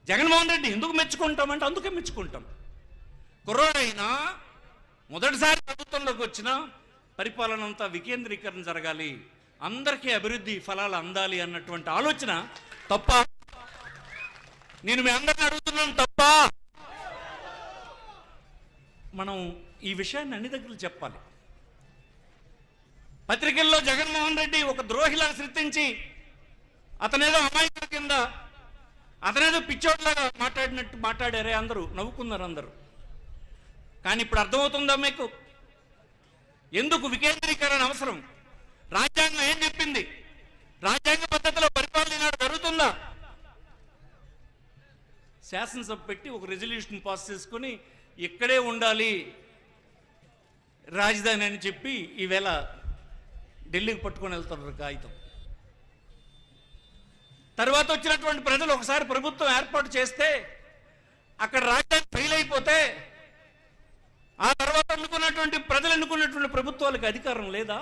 జగన్మోహన్ రెడ్డి ఎందుకు మెచ్చుకుంటామంటే అందుకే మెచ్చుకుంటాం. కుర్రోడైనా మొదటిసారి ప్రభుత్వంలోకి వచ్చిన పరిపాలన అంతా వికేంద్రీకరణ జరగాలి, అందరికీ అభివృద్ధి ఫలాలు అందాలి అన్నటువంటి ఆలోచన తప్ప. నేను మీ అందరిని అడుగుతున్నాను, తప్ప? మనం ఈ విషయాన్ని అన్ని దగ్గరలు చెప్పాలి. పత్రికల్లో జగన్మోహన్ రెడ్డి ఒక ద్రోహిలా సృష్టించి అతనేదో అమాయకుల కింద, అతనేదో పిచ్చోట్లాగా మాట్లాడినట్టు మాట్లాడారే, అందరూ నవ్వుకున్నారు అందరూ. కానీ ఇప్పుడు అర్థమవుతుందా మీకు ఎందుకు వికేంద్రీకరణ అవసరం? రాజ్యాంగం ఏం చెప్పింది? రాజ్యాంగ పద్ధతిలో పరిపాలన ఈనాడు జరుగుతుందా? శాసనసభ పెట్టి ఒక రెజల్యూషన్ పాస్ చేసుకుని ఇక్కడే ఉండాలి రాజధాని అని చెప్పి ఈవేళ ఢిల్లీకి పట్టుకొని వెళ్తున్నారు కాగితం. తర్వాత వచ్చినటువంటి ప్రజలు ఒకసారి ప్రభుత్వం ఏర్పాటు చేస్తే అక్కడ రాజ్యాంగం ఫెయిల్ అయిపోతే ఆ తర్వాత ఎన్నుకున్నటువంటి ప్రజలు ఎన్నుకున్నటువంటి ప్రభుత్వాలకు అధికారం లేదా?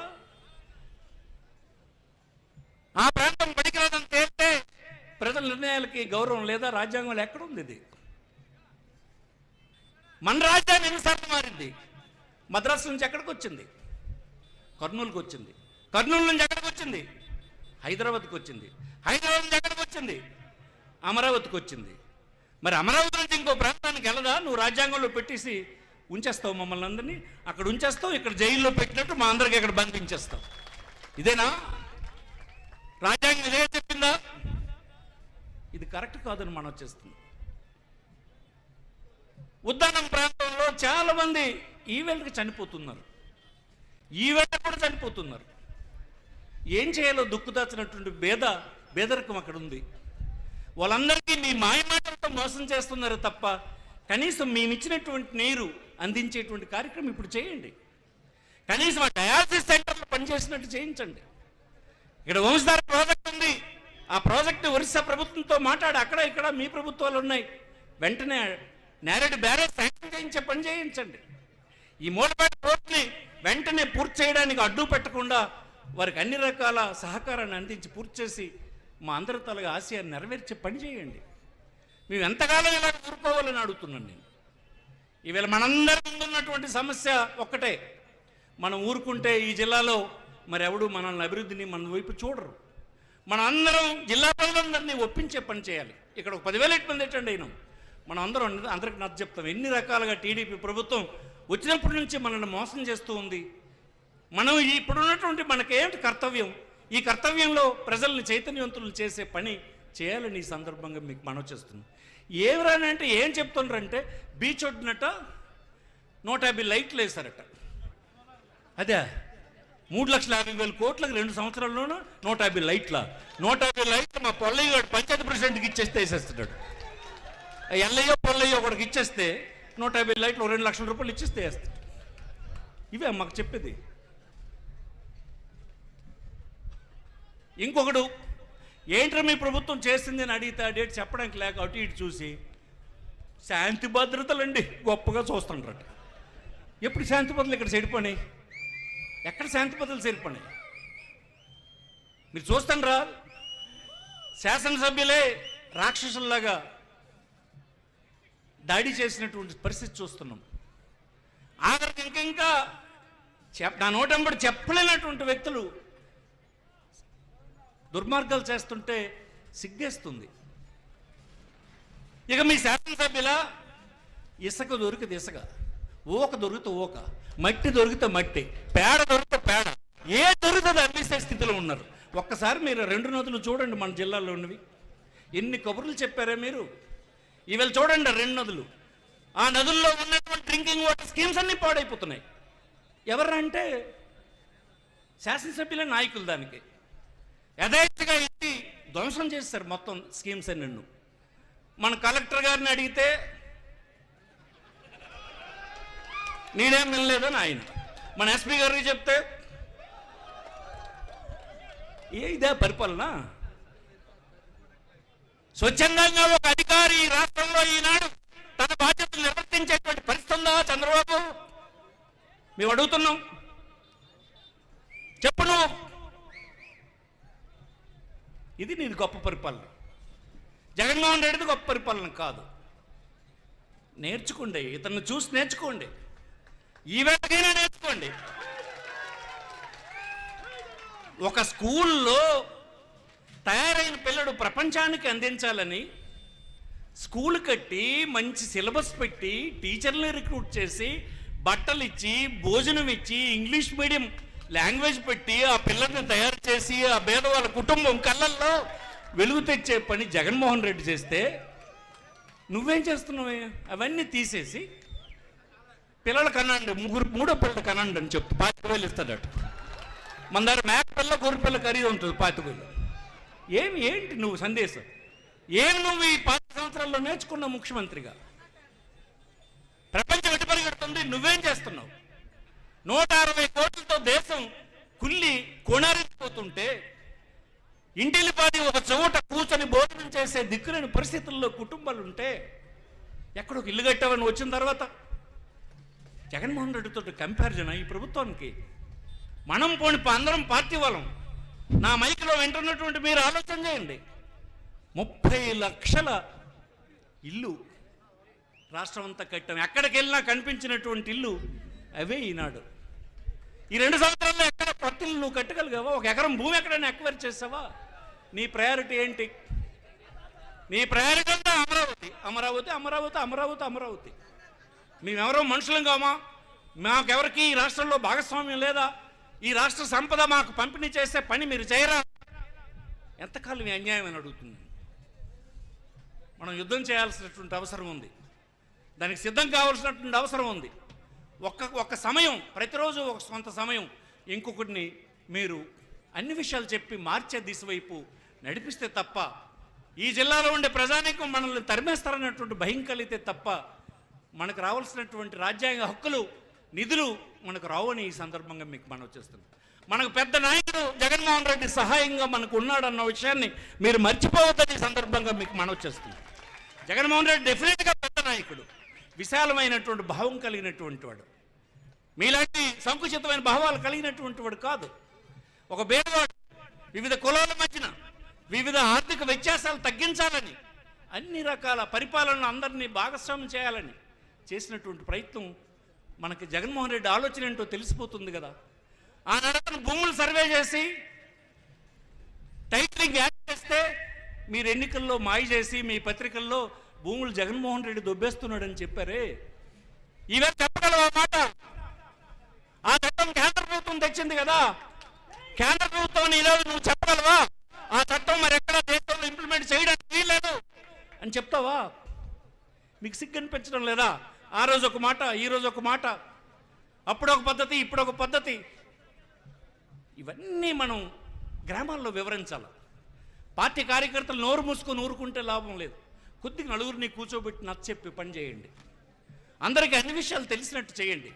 ఆ ప్రాంతం పడికిరాదని తేలితే ప్రజల నిర్ణయాలకి గౌరవం లేదా? రాజ్యాంగంలో ఎక్కడుంది ఇది? మన రాజ్యాన్ని ఎన్నిసార్లు మారింది? మద్రాసు నుంచి ఎక్కడికి వచ్చింది? కర్నూలుకి వచ్చింది. కర్నూలు నుంచి ఎక్కడికి వచ్చింది? హైదరాబాద్కి వచ్చింది. హైదరాబాద్ నుంచి ఎక్కడికి వచ్చింది? అమరావతికి వచ్చింది. మరి అమరావతి నుంచి ఇంకో ప్రాంతానికి వెళ్ళదా? నువ్వు రాజ్యాంగంలో పెట్టేసి ఉంచేస్తావు మమ్మల్ని అందరినీ, అక్కడ ఉంచేస్తావు, ఇక్కడ జైల్లో పెట్టినట్టు మా అందరికి ఇక్కడ బంధించేస్తావు. ఇదేనా రాజ్యాంగం? ఇదే చెప్పిందా? ఇది కరెక్ట్ కాదని మనం వచ్చేస్తుంది. ఉద్దానం ప్రాంతంలో చాలా మంది ఈవేళకి చనిపోతున్నారు, ఈవేళ కూడా చనిపోతున్నారు. ఏం చేయాలో దుక్కుదాచినటువంటి బేదరికం అక్కడ ఉంది. వాళ్ళందరికీ మీ మాయమాటలతో మోసం చేస్తున్నారు తప్ప కనీసం మేమిచ్చినటువంటి నీరు అందించేటువంటి కార్యక్రమం ఇప్పుడు చేయండి. కనీసం ఆ డయాలసిస్ సెంటర్లో పనిచేసినట్టు చేయించండి. ఇక్కడ వంశధార ప్రాజెక్ట్ ఉంది, ఆ ప్రాజెక్టు ఒరిస్సా ప్రభుత్వంతో మాట్లాడి అక్కడ ఇక్కడ మీ ప్రభుత్వాలు ఉన్నాయి, వెంటనే నేరేడు బ్యారేజ్ శాంక్షన్ చేయించే పని చేయించండి. ఈ మూలపేట పోర్ట్ని వెంటనే పూర్తి చేయడానికి అడ్డు పెట్టకుండా వారికి అన్ని రకాల సహకారాన్ని అందించి పూర్తి చేసి మా అందరి తలగా ఆశయాన్ని నెరవేర్చే పని చేయండి. మేము ఎంతకాలం ఇలా ఊరుకోవాలని అడుగుతున్నాను నేను. ఈవేళ మనందరి ముందున్నటువంటి సమస్య ఒక్కటే, మనం ఊరుకుంటే ఈ జిల్లాలో మరి ఎవడు మనల్ని అభివృద్ధిని మన వైపు చూడరు. మనం అందరం జిల్లా ప్రజలందరినీ ఒప్పించే పని చేయాలి. ఇక్కడ ఒక 10,000 మంది ఏంటండి అయినాం, మనం అందరికి నచ్చ చెప్తాం. ఎన్ని రకాలుగా టీడీపీ ప్రభుత్వం వచ్చినప్పటి నుంచి మనల్ని మోసం చేస్తూ ఉంది. మనం ఇప్పుడున్నటువంటి మనకేంటి కర్తవ్యం? ఈ కర్తవ్యంలో ప్రజల్ని చైతన్యవంతులు చేసే పని చేయాలని ఈ సందర్భంగా మీకు మనవి చేస్తున్నాం. ఏమిరానంటే ఏం చెప్తున్నారంటే బీచ్ ఒడ్డునట 150 లైట్లు వేశారట. అదే 3,50,000 కోట్లకు 2 సంవత్సరాల్లోనూ 150 లైట్ల 150 లైట్లు మా పొల్లయ్య పంచాయతీ ప్రెసిడెంట్కి ఇచ్చేస్తే వేసేస్తున్నాడు. ఎల్లయ్యో పొల్లయ్యో ఒకడికి ఇచ్చేస్తే 150 లైట్లు 2 లక్షల రూపాయలు ఇచ్చేస్తే వేస్తాడు. ఇవే మాకు చెప్పేది. ఇంకొకడు ఏంట్రా మీ ప్రభుత్వం చేసింది అని అడిగితే ఆ డేట్ చెప్పడానికి లేక అటు ఇటు చూసి శాంతి భద్రతలండి గొప్పగా చూస్తుంటారట. ఎప్పుడు శాంతి భద్రతలు ఇక్కడ చెడిపోయినాయి? ఎక్కడ శాంతి భద్రతలు చెడిపోయినాయి? మీరు చూస్తాండ్రా, శాసనసభ్యులే రాక్షసుల్లాగా దాడి చేసినటువంటి పరిస్థితి చూస్తున్నాం. ఆఖరికి ఇంకా నా నోటంబడి చెప్పలేనటువంటి వ్యక్తులు దుర్మార్గాలు చేస్తుంటే సిగ్గేస్తుంది. ఇక మీ శాసనసభ్యుల ఇసుక దొరికితే ఇసుక, ఓక దొరికితే ఓక, మట్టి దొరికితే మట్టి, పేడ దొరికితే పేడ, ఏ దొరికితే అందిస్తే స్థితిలో ఉన్నారు. ఒక్కసారి మీరు 2 నదులు చూడండి మన జిల్లాలో ఉన్నవి. ఎన్ని కబుర్లు చెప్పారే మీరు. ఈవేళ చూడండి 2 నదులు, ఆ నదుల్లో ఉన్నటువంటి డ్రింకింగ్ వాటర్ స్కీమ్స్ అన్నీ పాడైపోతున్నాయి. ఎవరంటే శాసనసభ్యుల నాయకులు దానికి యథేచ్ఛగా ఎత్తి ధ్వంసం చేస్తారు మొత్తం స్కీమ్స్ అన్ని. మన కలెక్టర్ గారిని అడిగితే నేనేం వినలేదని ఆయన, మన ఎస్పీ గారికి చెప్తే ఇదే పరిపాలన. స్వచ్ఛందంగా ఒక అధికారి ఈ రాష్ట్రంలో ఈనాడు తన బాధ్యతలు నిర్వర్తించేటువంటి పరిస్థితి ఉందా చంద్రబాబు? మేము అడుగుతున్నాం, చెప్పు నువ్వు. ఇది నీది గొప్ప పరిపాలన. జగన్మోహన్ రెడ్డిది గొప్ప పరిపాలన కాదు. నేర్చుకోండి, ఇతన్ని చూసి నేర్చుకోండి, ఈవేళకైనా నేర్చుకోండి. ఒక స్కూల్లో తయారైన పిల్లడు ప్రపంచానికి అందించాలని స్కూల్ కట్టి మంచి సిలబస్ పెట్టి టీచర్ని రిక్రూట్ చేసి బట్టలు ఇచ్చి భోజనం ఇచ్చి ఇంగ్లీష్ మీడియం లాంగ్వేజ్ పెట్టి ఆ పిల్లల్ని తయారు చేసి ఆ పేదవాళ్ళ కుటుంబం కళ్ళల్లో వెలుగు తెచ్చే పని జగన్మోహన్ రెడ్డి చేస్తే నువ్వేం చేస్తున్నావు? అవన్నీ తీసేసి పిల్లలు కనండి, మూడో పిల్లలు కనండి అని చెప్తూ 25,000 ఇస్తాడట. మన దగ్గర మేక పిల్ల గొర్రె పిల్ల ఖరీదు ఉంటుంది 25,000. ఏంటి నువ్వు సందేశం? నువ్వు ఈ 10 సంవత్సరాల్లో నేర్చుకున్నావు ముఖ్యమంత్రిగా? ప్రపంచం ఎటు పరిగెడుతుంది, నువ్వేం చేస్తున్నావు? 160 కోట్లతో దేశం కుల్లి కొనారిపోతుంటే ఇంటిల్లిపాది ఒక చోట కూర్చొని భోజనం చేసే దిక్కులేని పరిస్థితుల్లో కుటుంబాలు ఉంటే ఎక్కడొక ఇల్లు కట్టావని వచ్చిన తర్వాత జగన్మోహన్ రెడ్డితో కంపారిజన్ ఈ ప్రభుత్వానికి? మనం పోని అందరం పార్టీ వాళ్ళం. నా మైక్లో వింటున్నటువంటి మీరు ఆలోచన చేయండి. 30 లక్షల ఇల్లు రాష్ట్రం అంతా కట్టాం. ఎక్కడికి వెళ్ళినా కనిపించినటువంటి ఇల్లు అవే ఈనాడు. ఈ 2 సంవత్సరాల్లో ఎక్కడ కొత్త ఇల్లు నువ్వు కట్టగలిగావా? 1 ఎకరం భూమి ఎక్కడైనా ఎక్వైర్ చేసావా? నీ ప్రయారిటీ ఏంటి? నీ ప్రయారిటీ అంతా అమరావతి, అమరావతి, అమరావతి, అమరావతి, అమరావతి. మేమెవరో మనుషులం కామా? మాకెవరికి ఈ రాష్ట్రంలో భాగస్వామ్యం లేదా? ఈ రాష్ట్ర సంపద మాకు పంపిణీ చేసే పని మీరు చేయరా? ఎంతకాలం ఈ అన్యాయం అని అడుగుతుంది. మనం యుద్ధం చేయాల్సినటువంటి అవసరం ఉంది, దానికి సిద్ధం కావాల్సినటువంటి అవసరం ఉంది. ఒక్క సమయం, ప్రతిరోజు ఒక సొంత సమయం ఇంకొకటిని మీరు అన్ని విషయాలు చెప్పి మార్చే దిశ వైపు నడిపిస్తే తప్ప, ఈ జిల్లాలో ఉండే ప్రజానీకం మనల్ని తరిమేస్తారన్నటువంటి భయం కలిగితే తప్ప మనకు రావాల్సినటువంటి రాజ్యాంగ హక్కులు, నిధులు మనకు రావని ఈ సందర్భంగా మీకు మనవి చేస్తున్నాం. మనకు పెద్ద నాయకుడు జగన్మోహన్ రెడ్డి సహాయంగా మనకు ఉన్నాడన్న విషయాన్ని మీరు మర్చిపోవద్దని ఈ సందర్భంగా మీకు మనవి చేస్తున్నాం. జగన్మోహన్ రెడ్డి డెఫినెట్గా పెద్ద నాయకుడు, విశాలమైనటువంటి భావం కలిగినటువంటి వాడు, మీలాంటి సంకుచితమైన భావాలు కలిగినటువంటి వాడు కాదు. ఒక పేదవాడు వివిధ కులాల మధ్యన వివిధ ఆర్థిక వ్యత్యాసాలు తగ్గించాలని, అన్ని రకాల పరిపాలనలు అందరినీ భాగస్వామ్యం చేయాలని చేసినటువంటి ప్రయత్నం మనకి జగన్మోహన్ రెడ్డి ఆలోచన ఏంటో తెలిసిపోతుంది కదా. ఆ నడకను భూములు సర్వే చేసి టైటిలింగ్ యాడ్ చేస్తే మీరు ఎన్నికల్లో మాయ చేసి మీ పత్రికల్లో భూములు జగన్మోహన్ రెడ్డి దొబ్బేస్తున్నాడని చెప్పారే, ఇవే చెప్పగలవా మాట? ఆ చట్టం కేంద్ర ప్రభుత్వం తెచ్చింది కదా, కేంద్ర ప్రభుత్వం ఈరోజు నువ్వు చెప్పగలవా? ఆ చట్టం మరి ఎక్కడ దేశంలో ఇంప్లిమెంట్ చేయడానికి వీల్లేదు అని చెప్తావా? మీకు సిగ్గు అనిపించడం లేదా? ఆ రోజు ఒక మాట, ఈ రోజు ఒక మాట, అప్పుడు ఒక పద్ధతి, ఇప్పుడు ఒక పద్ధతి. ఇవన్నీ మనం గ్రామాల్లో వివరించాలి. పార్టీ కార్యకర్తలు నోరు మూసుకొని ఊరుకుంటే లాభం లేదు. కొద్దిగా నలుగురిని కూర్చోబెట్టి నచ్చచెప్పి పని చేయండి. అందరికీ అన్ని విషయాలు తెలిసినట్టు చేయండి.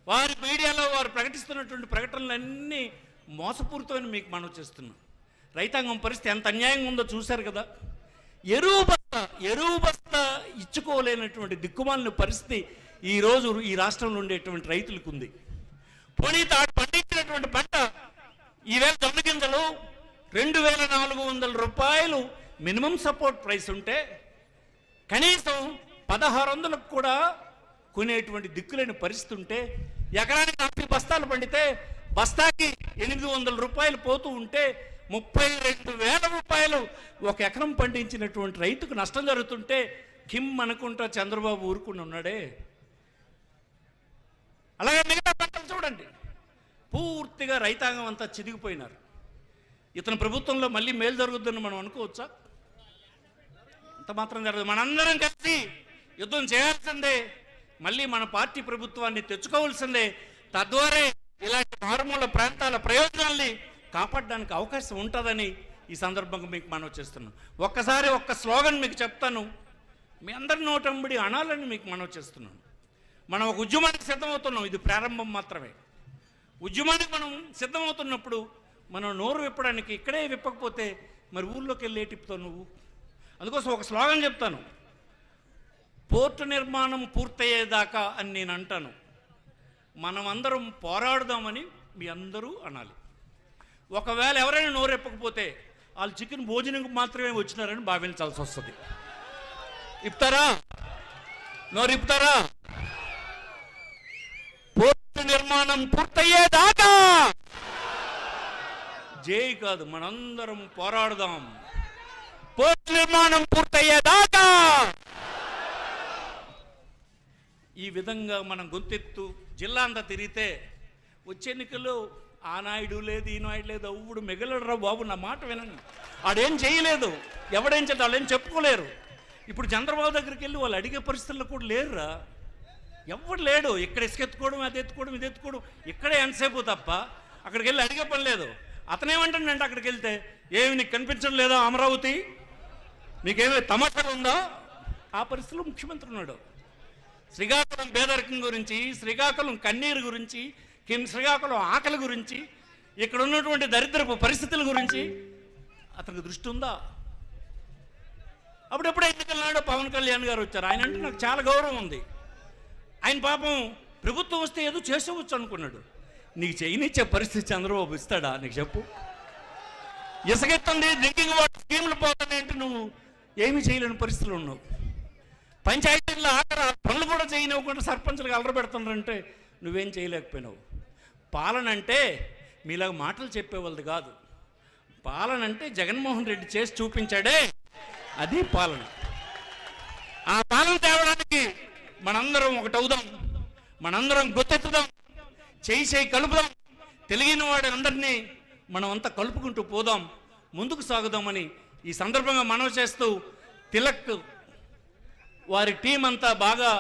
వారి మీడియాలో వారు ప్రకటిస్తున్నటువంటి ప్రకటనలన్నీ మోసపూరితమని మీకు మనం చేస్తున్నాం. రైతాంగం పరిస్థితి ఎంత అన్యాయంగా ఉందో చూశారు కదా. ఎరువు బస్తా ఇచ్చుకోలేనటువంటి దిక్కుమాలిన పరిస్థితి ఈరోజు ఈ రాష్ట్రంలో ఉండేటువంటి రైతులకు ఉంది. పోనీ తాడు పండించినటువంటి పంట ఈవేళ జొన్న గింజలు 2,400 రూపాయలు మినిమం సపోర్ట్ ప్రైస్ ఉంటే కనీసం 1,600లకు కూడా కొనేటువంటి దిక్కులేని పరిస్థితి ఉంటే, ఎకరానికి 40 బస్తాలు పండితే బస్తాకి 800 రూపాయలు పోతూ ఉంటే 32,000 రూపాయలు ఒక ఎకరం పండించినటువంటి రైతుకు నష్టం జరుగుతుంటే కిమ్ అనుకుంటా చంద్రబాబు ఊరుకుని ఉన్నాడే. అలాగే మిగతా పంటలు చూడండి, పూర్తిగా రైతాంగం అంతా చిదిగిపోయినారు. ఇతని ప్రభుత్వంలో మళ్ళీ మేలు జరుగుతుందని మనం అనుకోవచ్చా? అంత మాత్రం జరగదు. మనందరం కలిసి యుద్ధం చేయాల్సిందే, మళ్ళీ మన పార్టీ ప్రభుత్వాన్ని తెచ్చుకోవాల్సిందే. తద్వారా ఇలాంటి మారుమూల ప్రాంతాల ప్రయోజనాల్ని కాపాడడానికి అవకాశం ఉంటుందని ఈ సందర్భంగా మీకు మనవి చేస్తున్నాను. ఒక్కసారి ఒక్క స్లోగన్ మీకు చెప్తాను, మీ అందరి నోటంబడి అనాలని మీకు మనవి చేస్తున్నాను. మనం ఒక ఉద్యమానికి సిద్ధమవుతున్నాం, ఇది ప్రారంభం మాత్రమే. ఉద్యమానికి మనం సిద్ధమవుతున్నప్పుడు మనం నోరు విప్పడానికి ఇక్కడే విప్పకపోతే మరి ఊళ్ళోకి వెళ్ళి తిప్పుతావు నువ్వు. అందుకోసం ఒక స్లోగన్ చెప్తాను, పోర్టు నిర్మాణం పూర్తయ్యేదాకా అని నేను అంటాను. మనం అందరం పోరాడుదామని మీ అందరూ అనాలి. ఒకవేళ ఎవరైనా నోరెప్పకపోతే వాళ్ళు చికెన్ భోజనంకి మాత్రమే వచ్చినారని భావించాల్సి వస్తుంది. ఇప్తారా? నోరు ఇప్తారా? పోర్టు నిర్మాణం పూర్తయ్యేదాకా జై కాదు, మనందరం పోరాడదాం. పోర్టు నిర్మాణం పూర్తయ్యేదాకా ఈ విధంగా మనం గొంతెత్తు జిల్లా అంతా తిరిగితే వచ్చే ఎన్నికల్లో ఆ నాయుడు లేదు, ఈ నాయుడు లేదు, అవ్వుడు మిగలడరా బాబు, నా మాట వినండి. ఆడేం చేయలేదు, ఎవడేం చేద్దాం, వాళ్ళు ఏం చెప్పుకోలేరు. ఇప్పుడు చంద్రబాబు దగ్గరికి వెళ్ళి వాళ్ళు అడిగే పరిస్థితుల్లో కూడా లేరురా, ఎవడు లేడు. ఇక్కడ ఇసుకెత్తుకోవడం, అది ఎత్తుకోవడం, ఇది ఎత్తుకోవడం, ఇక్కడే ఎంతసేపు తప్ప అక్కడికి వెళ్ళి అడిగే పని లేదు. అతనేమంటాడంటే అక్కడికి వెళ్తే, ఏమి నీకు కనిపించడం లేదా అమరావతి, నీకేమీ తమాషా ఉందా? ఆ పరిస్థితిలో ముఖ్యమంత్రి ఉన్నాడు. శ్రీకాకుళం పేదరికం గురించి, శ్రీకాకుళం కన్నీరు గురించి, శ్రీకాకుళం ఆకలి గురించి, ఇక్కడ ఉన్నటువంటి దరిద్రపు పరిస్థితుల గురించి అతనికి దృష్టి ఉందా? అప్పుడెప్పుడు ఎన్నికల పవన్ కళ్యాణ్ గారు వచ్చారు. ఆయన అంటే నాకు చాలా గౌరవం ఉంది. ఆయన పాపం ప్రభుత్వం వస్తే ఏదో చేసేవచ్చు అనుకున్నాడు. నీకు చేయనిచ్చే పరిస్థితి చంద్రబాబు ఇస్తాడా? నీకు చెప్పు. ఇసుకెత్తుంది, డ్రింకింగ్ వాటర్ స్కీములు పోతున్నాయి అంటే నువ్వు ఏమీ చేయలేని పరిస్థితులు ఉన్నావు. పంచాయతీల్లో ఆఖర పనులు కూడా చేయనివ్వకుండా సర్పంచులకు అల్లరి పెడుతున్నారంటే నువ్వేం చేయలేకపోయినావు. పాలన అంటే మీలాగా మాటలు చెప్పేవాళ్ళది కాదు. పాలన అంటే జగన్మోహన్ రెడ్డి చేసి చూపించాడే, అది పాలన. ఆ పాలన తేవడానికి మనందరం ఒకటవుదాం, మనందరం గొత్తెత్తుదాం, చేయి కలుపుదాం. తెలియని వాడి అందరినీ మనం అంతా కలుపుకుంటూ పోదాం, ముందుకు సాగుదామని ఈ సందర్భంగా మనవి చేస్తూ, తిలక్ వారి టీం అంతా బాగా